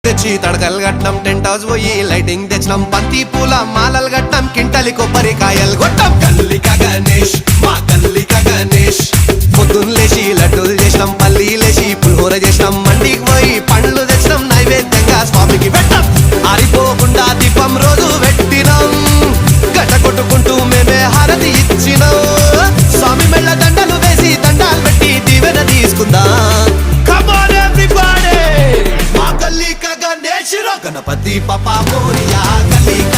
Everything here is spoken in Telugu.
తెచ్చి తడకలు కట్నం, టెంట్ హౌస్ పోయి లైటింగ్ తెచ్చినాం, బంతి పూల మాలలు కట్నం, కింటలి కొబ్బరికాయలు కొట్టాం. కల్లిక గణేష్ మా కల్లిక గణేష్, పొద్దున్న లేచి లడ్డూలు చేసినాం, పల్లీలేసి పులిహోర చేసినాం, మండికి పోయి పండ్లు తెచ్చినాం, నైవేద్యంగా స్వామికి పెట్టాం. ఆరిపోకుండా దీపం రోజు పెట్టినాం, గట్ట కొట్టుకుంటూ మేమే హారతి ఇచ్చినాం. స్వామి మెళ్ళ దండలు వేసి దండాలు పెట్టి దీవెన తీసుకుందాం. Come on everybody, మా కల్లిక గణేష్ గణపతి పప్పా మోరియా, కల్లిక